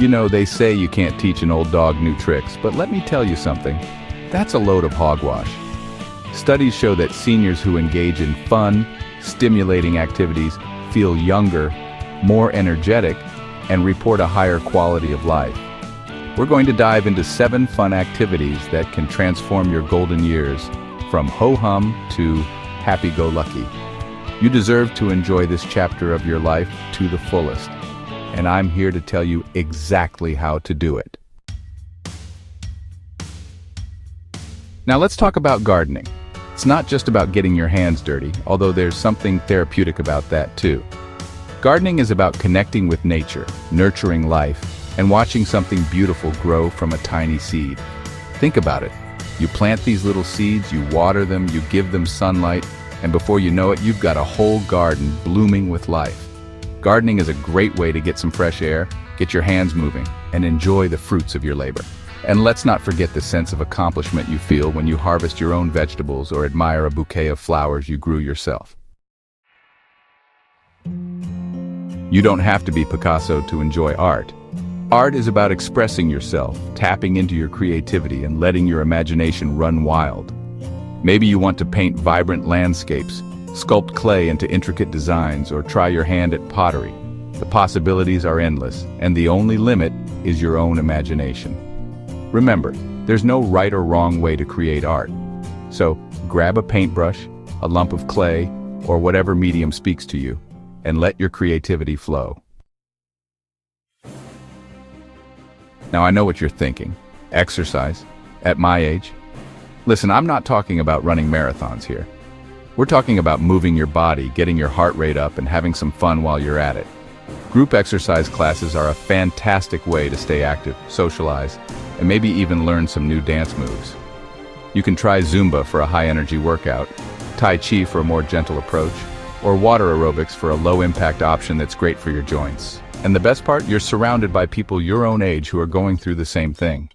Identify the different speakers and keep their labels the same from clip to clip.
Speaker 1: You know, they say you can't teach an old dog new tricks, but let me tell you something. That's a load of hogwash. Studies show that seniors who engage in fun, stimulating activities feel younger, more energetic, and report a higher quality of life. We're going to dive into 7 fun activities that can transform your golden years from ho-hum to happy-go-lucky. You deserve to enjoy this chapter of your life to the fullest, and I'm here to tell you exactly how to do it. Now let's talk about gardening. It's not just about getting your hands dirty, although there's something therapeutic about that too. Gardening is about connecting with nature, nurturing life, and watching something beautiful grow from a tiny seed. Think about it. You plant these little seeds, you water them, you give them sunlight, and before you know it, you've got a whole garden blooming with life. Gardening is a great way to get some fresh air, get your hands moving, and enjoy the fruits of your labor. And let's not forget the sense of accomplishment you feel when you harvest your own vegetables or admire a bouquet of flowers you grew yourself. You don't have to be Picasso to enjoy art. Art is about expressing yourself, tapping into your creativity, and letting your imagination run wild. Maybe you want to paint vibrant landscapes, sculpt clay into intricate designs, or try your hand at pottery. The possibilities are endless, and the only limit is your own imagination. Remember, there's no right or wrong way to create art. So, grab a paintbrush, a lump of clay, or whatever medium speaks to you, and let your creativity flow. Now I know what you're thinking. Exercise? At my age? Listen, I'm not talking about running marathons here. We're talking about moving your body, getting your heart rate up, and having some fun while you're at it. Group exercise classes are a fantastic way to stay active, socialize, and maybe even learn some new dance moves. You can try Zumba for a high-energy workout, Tai Chi for a more gentle approach, or water aerobics for a low-impact option that's great for your joints. And the best part, you're surrounded by people your own age who are going through the same thing.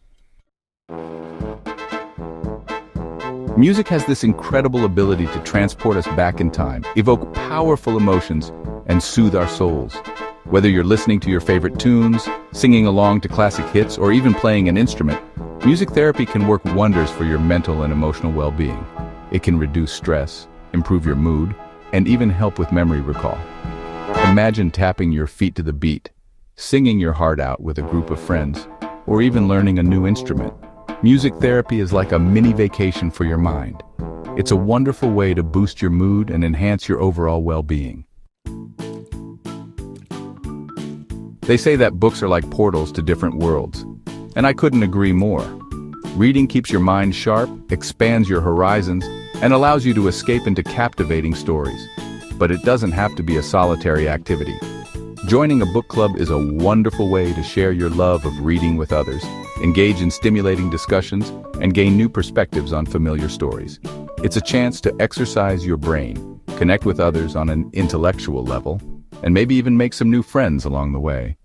Speaker 1: Music has this incredible ability to transport us back in time, evoke powerful emotions, and soothe our souls. Whether you're listening to your favorite tunes, singing along to classic hits, or even playing an instrument, music therapy can work wonders for your mental and emotional well-being. It can reduce stress, improve your mood, and even help with memory recall. Imagine tapping your feet to the beat, singing your heart out with a group of friends, or even learning a new instrument. Music therapy is like a mini vacation for your mind. It's a wonderful way to boost your mood and enhance your overall well-being. They say that books are like portals to different worlds, and I couldn't agree more. Reading keeps your mind sharp, expands your horizons, and allows you to escape into captivating stories. But it doesn't have to be a solitary activity. Joining a book club is a wonderful way to share your love of reading with others, engage in stimulating discussions, and gain new perspectives on familiar stories. It's a chance to exercise your brain, connect with others on an intellectual level, and maybe even make some new friends along the way.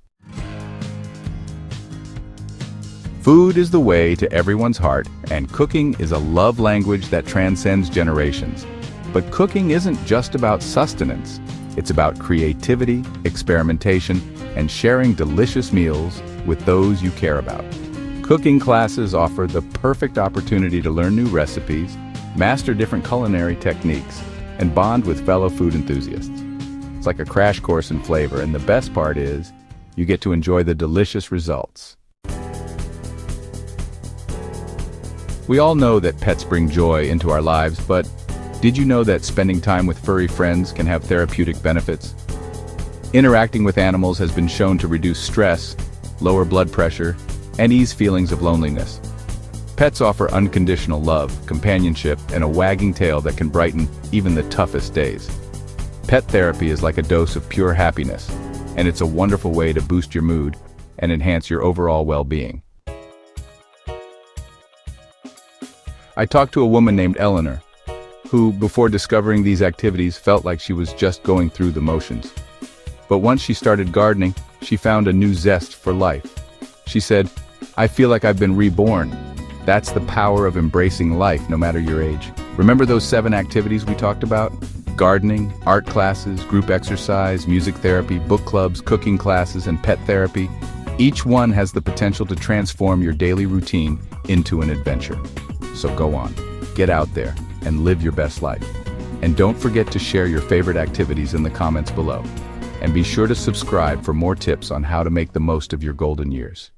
Speaker 1: Food is the way to everyone's heart, and cooking is a love language that transcends generations. But cooking isn't just about sustenance. It's about creativity, experimentation, and sharing delicious meals with those you care about. Cooking classes offer the perfect opportunity to learn new recipes, master different culinary techniques, and bond with fellow food enthusiasts. It's like a crash course in flavor, and the best part is, you get to enjoy the delicious results. We all know that pets bring joy into our lives, but did you know that spending time with furry friends can have therapeutic benefits? Interacting with animals has been shown to reduce stress, lower blood pressure, and ease feelings of loneliness. Pets offer unconditional love, companionship, and a wagging tail that can brighten even the toughest days. Pet therapy is like a dose of pure happiness, and it's a wonderful way to boost your mood and enhance your overall well-being. I talked to a woman named Eleanor, who, before discovering these activities, felt like she was just going through the motions. But once she started gardening, she found a new zest for life. She said, "I feel like I've been reborn." That's the power of embracing life, no matter your age. Remember those 7 activities we talked about? Gardening, art classes, group exercise, music therapy, book clubs, cooking classes, and pet therapy. Each one has the potential to transform your daily routine into an adventure. So go on, get out there, and live your best life. And don't forget to share your favorite activities in the comments below. And be sure to subscribe for more tips on how to make the most of your golden years.